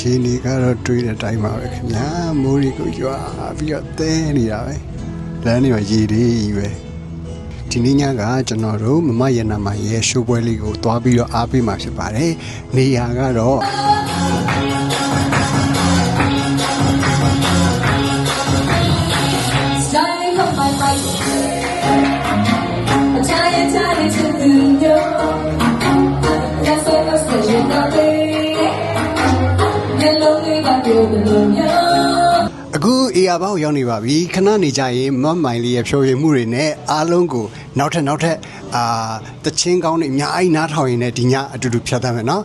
အခြေအနေကတော့တွေးတဲ့အတိုင်းပါပဲခင်ဗျာမိုးရီကိုရွာပြီးတော့သဲနေတာပဲလမ်းတွေမှာရေတွေကြီးပဲဒီနေ့ညကကျွန်တော်တို့မမရနာမရဲ့ရှိုးပွဲလေးကိုသွားပြီးတော့အားပေးမှာဖြစ်ပါတယ်နေရာကတော့အခုအေယာဘောက်ရောက်နေပါပြီခဏနေကြရင်မမိုင်လေးရဲ့ဖြိုရည်မှုတွေနဲ့အားလုံးကိုနောက်ထပ်တချင်းကောင်းတွေအများကြီးနားထောင်ရင်လည်းဒီညအတူတူဖြတ်သန်းမယ်နော်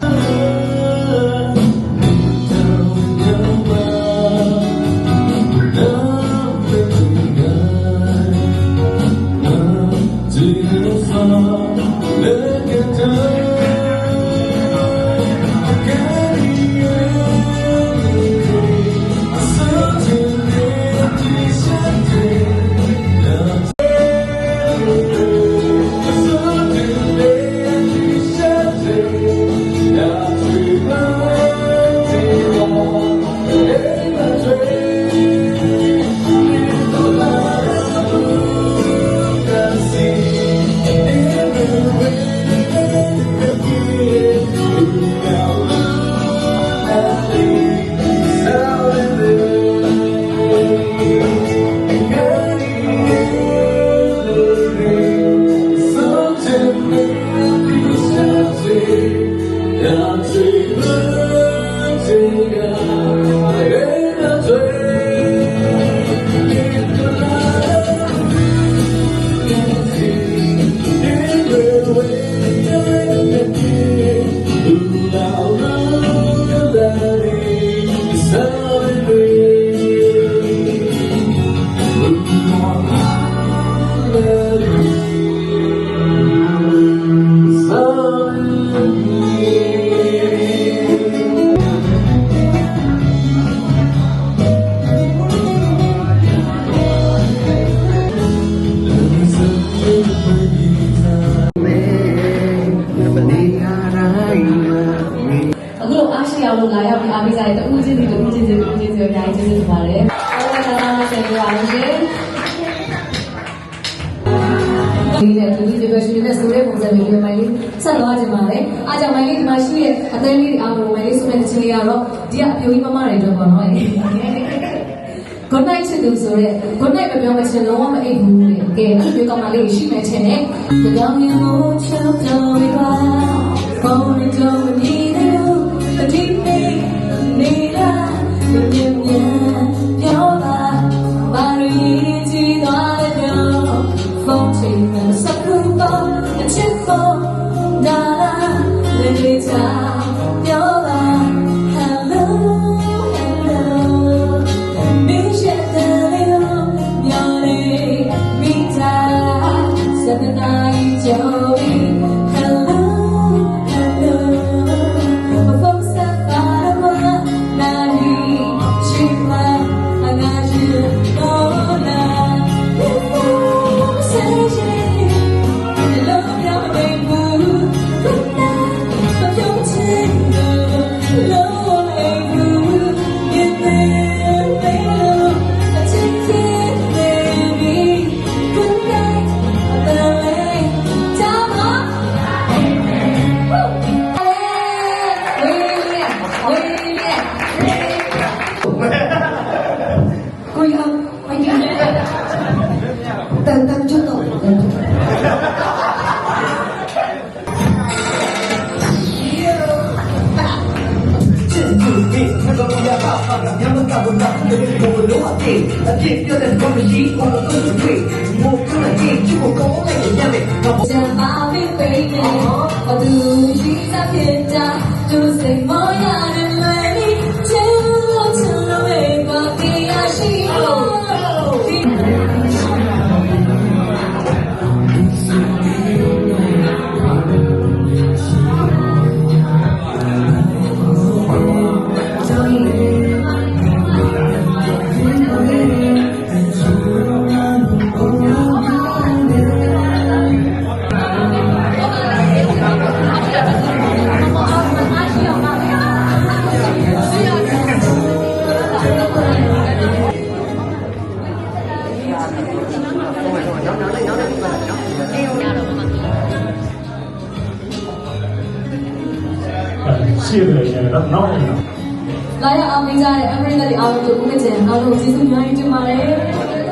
လို့လာရောက်ပြီးအားပေးကြတဲ့တူးချင်းစီအများကြီးကျေးဇူးတင်ပါတယ်။အားလုံးကသာမဆက်ကြပါဦးရှင်။ဒီနေ့တူးချင်းပဲရှိနေတဲ့ဆိုတဲ့ပုံစံမျိုးနဲ့မိုင်းလေးဆက်သွားကြပါမယ်။အားကြောင့်မိုင်းလေးဒီမှာရှိတဲ့အသေးလေးအားလုံးမိုင်းလေးဆိုတဲ့ချင်းလေးကတော့ဒီကအပြိုကြီးမမတွေအတွက်ပေါ့နော်။ Good night ချစ်သူဆိုတဲ့ Good night ပြောမချင်လုံးဝမအိပ်ဘူးလေ။ကဲဒီပြောကောင်မလေးရှိမယ်ထင်တယ်။ဒီကောင်မျိုးချောက်တော်ပြီးပါ။ဘောင်းနဲ့ကြောင့်ဒီလိုအတိတ်နေတာမြင်ပြောတာဘာလို့ကြည့်သွားလဲတော့ဖုန်းချိန်နဲ့စကူပေါ်အချစ်ပေါ်ဒါလည်းလေးချပြောတာ Hello Hello မင်းရှိတဲ့လေညလေးမိသားစတဲ့နိုင်ကြော် Hello Hello ဖုန်းဆက်ပါမနာရီရှိမှအနာရှိတော့လာဆယ်ချီဒီလိုပြောမပေးဘူးခုနကပြောချင်လို့လေဘူးဒီနေ့ပဲအချစ်ကြီးနေပြီခုနကအတန်လေးချာမ等就懂了。谢谢，那闹呢？ လာရအောင်ပေးကြတဲ့အမေရိကန်တွေအားလုံးကိုဦးမကျန်အားလုံးကျေးဇူးအများကြီးတင်ပါတယ်